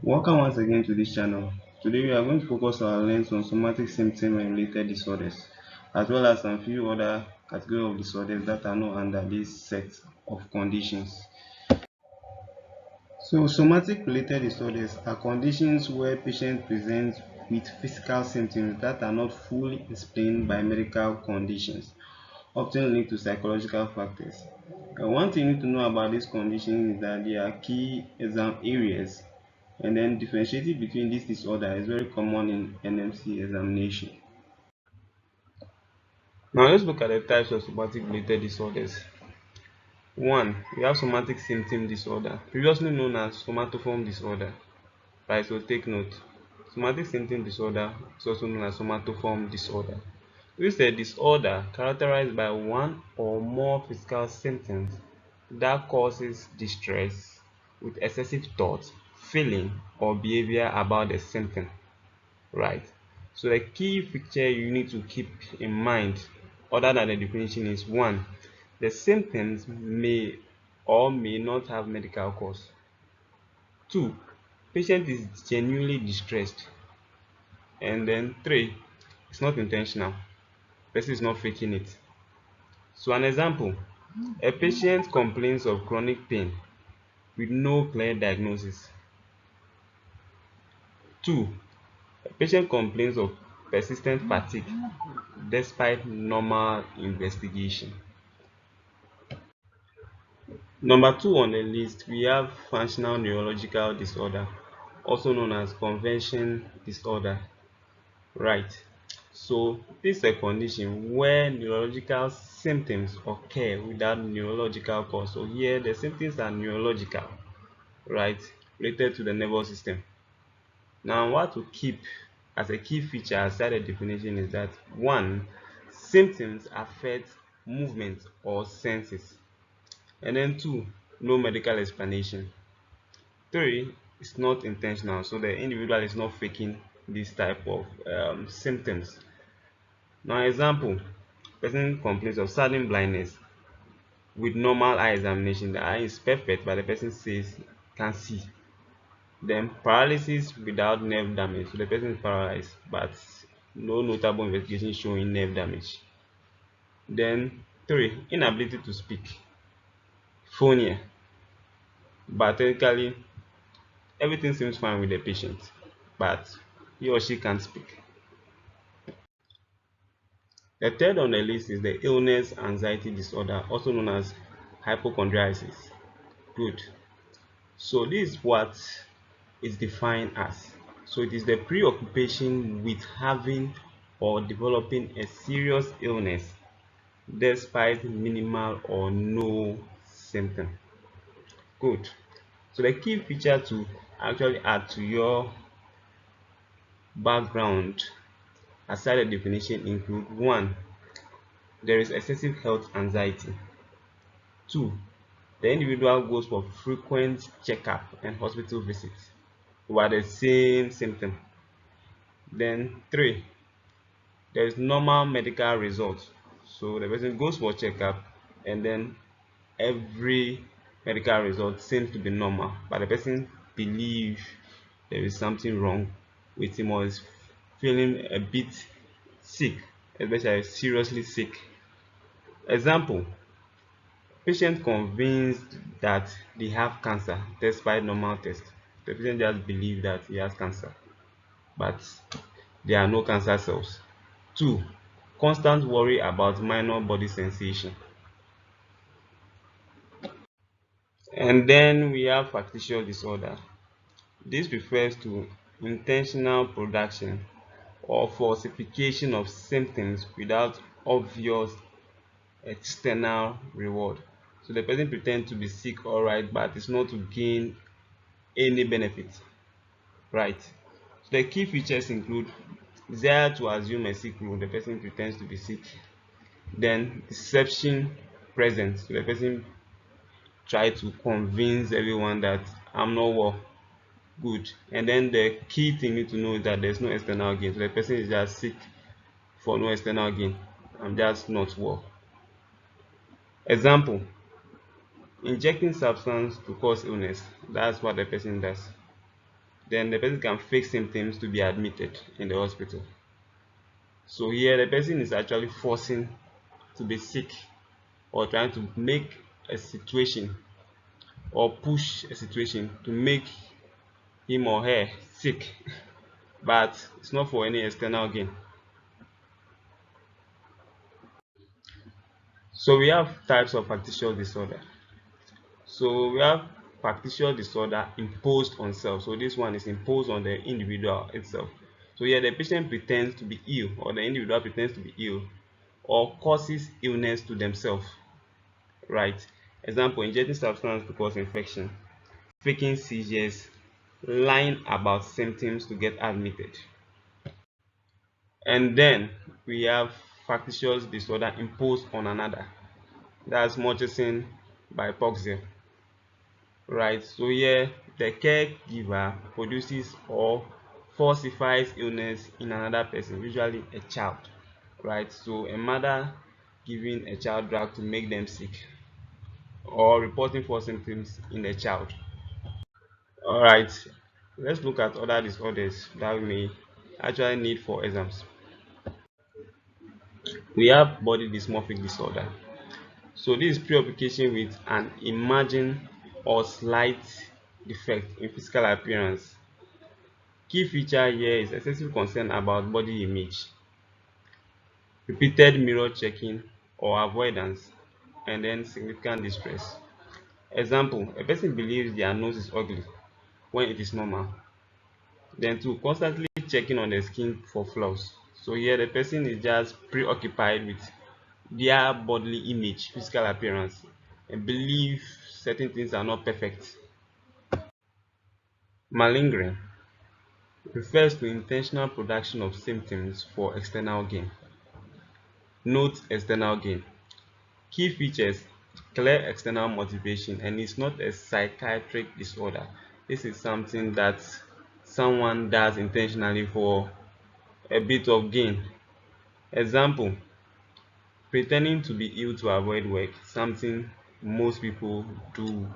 Welcome once again to this channel. Today we are going to focus our lens on somatic symptom and related disorders, as well as some few other categories of disorders that are not under this set of conditions. So somatic related disorders are conditions where patients present with physical symptoms that are not fully explained by medical conditions, often linked to psychological factors. One thing you need to know about this condition is that there are key exam areas, and then differentiating between this disorder is very common in NMC examination. Now let's look at the types of somatic related disorders. One, we have somatic symptom disorder, previously known as somatoform disorder. Right, so take note. Somatic symptom disorder is also known as somatoform disorder. This is a disorder characterized by one or more physical symptoms that causes distress with excessive thought, feeling, or behavior about the symptom. Right. So the key feature you need to keep in mind, other than the definition, is one, the symptoms may or may not have medical cause. Two, patient is genuinely distressed. And then three, it's not intentional. Person is not faking it. So an example, a patient complains of chronic pain with no clear diagnosis. Two, a patient complains of persistent fatigue despite normal investigation. Number two on the list, we have functional neurological disorder, also known as convention disorder. Right. So this is a condition where neurological symptoms occur without neurological cause. So here the symptoms are neurological, right, related to the nervous system. Now what to keep as a key feature aside the definition is that one, symptoms affect movement or senses. And then two, no medical explanation. Three, it's not intentional, so the individual is not faking this type of symptoms. Now example, person complains of sudden blindness with normal eye examination. The eye is perfect, but the person says can't see. Then paralysis without nerve damage, so the person is paralyzed, but no notable investigation showing nerve damage. Then three, inability to speak, phonia, but technically everything seems fine with the patient, but he or she can't speak. The third on the list is the illness anxiety disorder, also known as hypochondriasis. Good. So this is what is defined as. So it is the preoccupation with having or developing a serious illness despite minimal or no symptom. Good. So the key feature to actually add to your background aside the definition include one, there is excessive health anxiety. Two, the individual goes for frequent checkup and hospital visits over the same symptom. Then three, there is normal medical results. So the person goes for checkup and then every medical result seems to be normal, but the person believes there is something wrong with him or is feeling a bit sick, especially seriously sick. Example, patient convinced that they have cancer despite normal test. The patient just believes that he has cancer, but there are no cancer cells. Two, constant worry about minor body sensation. And then we have factitious disorder. This refers to intentional production or falsification of symptoms without obvious external reward. So the person pretends to be sick, alright, but it's not to gain any benefit, right? So the key features include desire to assume a sick role, the person pretends to be sick. Then deception present, so the person try to convince everyone that I'm not well. Good. And then the key thing you need to know is that there's no external gain, so the person is just sick for no external gain. I'm just not well. Example, injecting substance to cause illness. That's what the person does. then the person can fake symptoms to be admitted in the hospital. So here the person is actually forcing to be sick, or trying to make a situation or push a situation to make him or her sick, but it's not for any external gain. So we have types of factitious disorder. So we have factitious disorder imposed on self. So this one is imposed on the individual itself. So here the patient pretends to be ill, or the individual pretends to be ill, or causes illness to themselves. Right? Example, injecting substance to cause infection, faking seizures, lying about symptoms to get admitted. And then we have factitious disorder imposed on another. That's Murchison by hypoxia. Right, so here the caregiver produces or falsifies illness in another person, usually a child. Right, so a mother giving a child drug to make them sick, or reporting false symptoms in the child. All right, let's look at other disorders that we may actually need for exams. We have body dysmorphic disorder. So this is preoccupation with an emerging or slight defect in physical appearance. Key feature here is excessive concern about body image, repeated mirror checking or avoidance, and then significant distress. Example, a person believes their nose is ugly when it is normal. Then two, constantly checking on the skin for flaws. So here the person is just preoccupied with their bodily image, physical appearance, and believe certain things are not perfect. Malingering refers to intentional production of symptoms for external gain. Note external gain. Key features: clear external motivation, and it's not a psychiatric disorder. This is something that someone does intentionally for a bit of gain. Example, pretending to be ill to avoid work, something most people do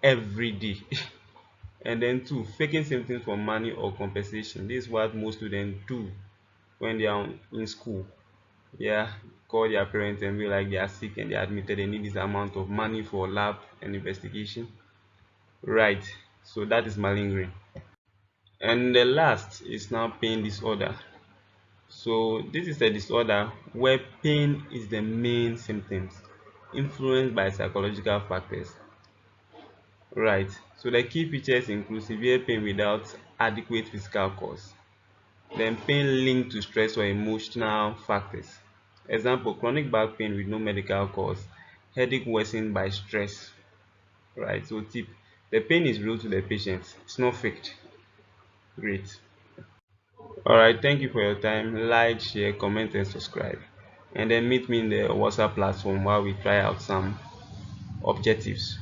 every day. And then two, faking symptoms for money or compensation. This is what most students do when they are in school. Yeah, call their parents and be like they are sick and they are admitted, they need this amount of money for lab and investigation. Right, so that is malingering. And the last is now pain disorder. So this is a disorder where pain is the main symptoms, influenced by psychological factors. Right, so the key features include severe pain without adequate physical cause, then pain linked to stress or emotional factors. Example, chronic back pain with no medical cause, headache worsened by stress. Right, so tip, the pain is real to the patient, it's not faked. Great. All right, thank you for your time. Like, share, comment, and subscribe. And then meet me in the WhatsApp platform while we try out some objectives.